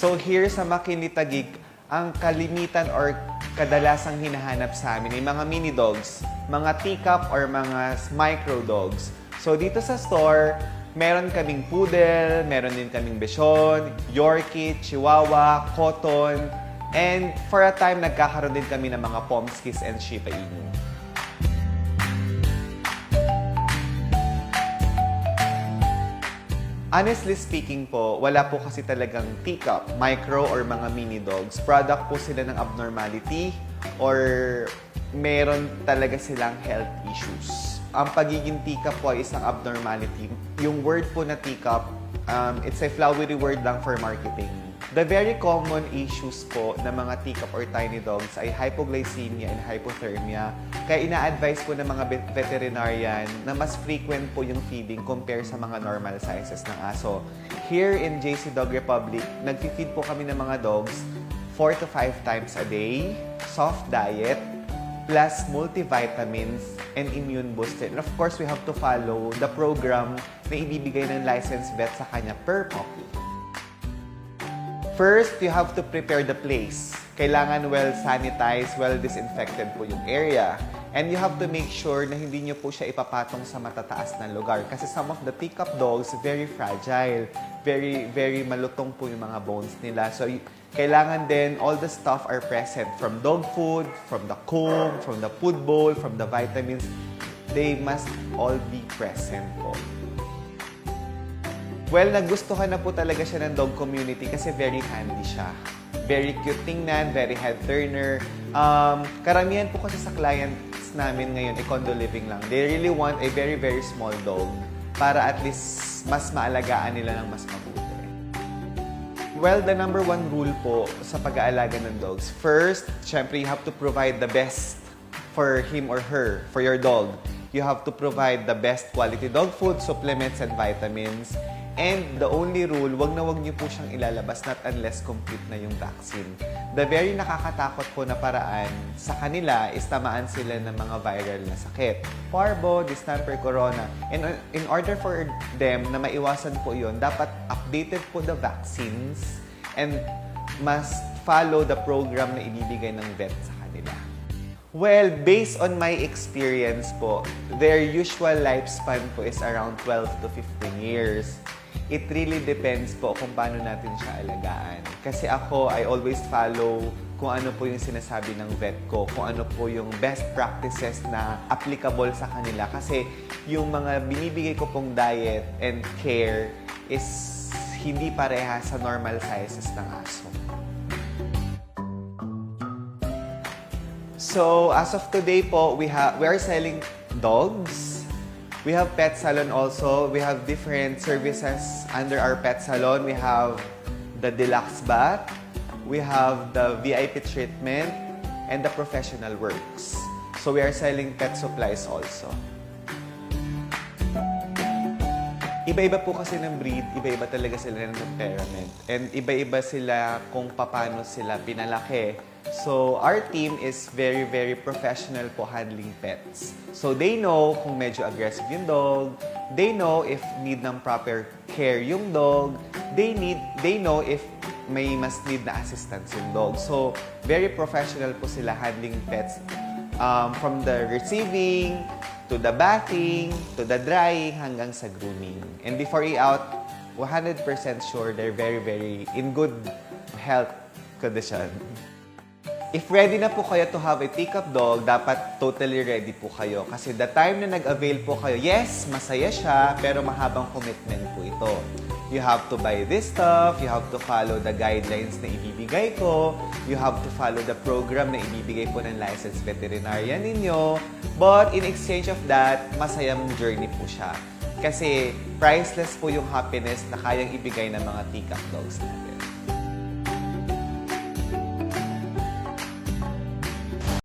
So here sa McKinley Taguig, ang kalimitan or kadalasang hinahanap sa amin ay mga mini dogs, mga teacup or mga micro dogs. So dito sa store, meron kaming poodle, meron din kaming Bichon, Yorkie, Chihuahua, Cotton, and for a time nagkakaroon din kami ng mga Pomskis and Shiba Inu. Honestly speaking po, wala po kasi talagang teacup, micro or mga mini dogs. Product po sila ng abnormality or meron talaga silang health issues. Ang pagiging teacup po ay isang abnormality. Yung word po na teacup, it's a flowery word lang for marketing. The very common issues po ng mga teacup or tiny dogs ay hypoglycemia and hypothermia. Kaya ina-advise po ng mga veterinarian na mas frequent po yung feeding compare sa mga normal sizes ng aso. Here in JC Dog Republic, nag-feed po kami ng mga dogs 4 to 5 times a day, soft diet, plus multivitamins and immune booster. And of course, we have to follow the program na ibibigay ng licensed vet sa kanya per puppy. First, you have to prepare the place. Kailangan well sanitized, well disinfected po yung area. And you have to make sure na hindi nyo po siya ipapatong sa matataas na lugar. Kasi some of the teacup dogs, very fragile. Very malutong po yung mga bones nila. So, kailangan din all the stuff are present. From dog food, from the comb, from the food bowl, from the vitamins. They must all be present po. Well, nagustuhan na po talaga siya ng dog community kasi very handy siya. Very cute tingnan, very head turner. Karamihan po kasi sa clients namin ngayon, condo living lang. They really want a very small dog para at least mas maalagaan nila ng mas mabuti. Well, the number one rule po sa pag-aalaga ng dogs, first, syempre you have to provide the best for him or her, for your dog. You have to provide the best quality dog food, supplements, and vitamins. And the only rule, wag niyo po siyang ilalabas not unless complete na yung vaccine. The very nakakatakot po na paraan sa kanila is tamaan sila ng mga viral na sakit. Parvo, distemper, corona. And in order for them na maiwasan po yun, dapat updated po the vaccines and must follow the program na ibibigay ng vet sa kanila. Well, based on my experience po, their usual lifespan po is around 12 to 15 years. It really depends po kung paano natin siya alagaan. Kasi ako, I always follow kung ano po yung sinasabi ng vet ko, kung ano po yung best practices na applicable sa kanila. Kasi yung mga binibigay ko pong diet and care is hindi pareha sa normal sizes ng aso. So, as of today po, we are selling dogs. We have pet salon also. We have different services under our pet salon. We have the deluxe bath. We have the VIP treatment and the professional works. So we are selling pet supplies also. Iba-iba po kasi ng breed, iba-iba talaga sila ng temperament. And iba-iba sila kung paano sila pinalaki. So, our team is very professional po handling pets. So, they know kung medyo aggressive yung dog. They know if need ng proper care yung dog. They know if may mas need na assistance yung dog. So, very professional po sila handling pets. From the receiving, to the bathing, to the drying, hanggang sa grooming. And before i-out, 100% sure they're very in good health condition. If ready na po kayo to have a teacup dog, dapat totally ready po kayo. Kasi the time na nag-avail po kayo, yes, masaya siya, pero mahabang commitment po ito. You have to buy this stuff, you have to follow the guidelines na ibibigay ko, you have to follow the program na ibibigay po ng licensed veterinarian ninyo. But in exchange of that, masayang journey po siya. Kasi priceless po yung happiness na kayang ibigay ng mga teacup dogs natin.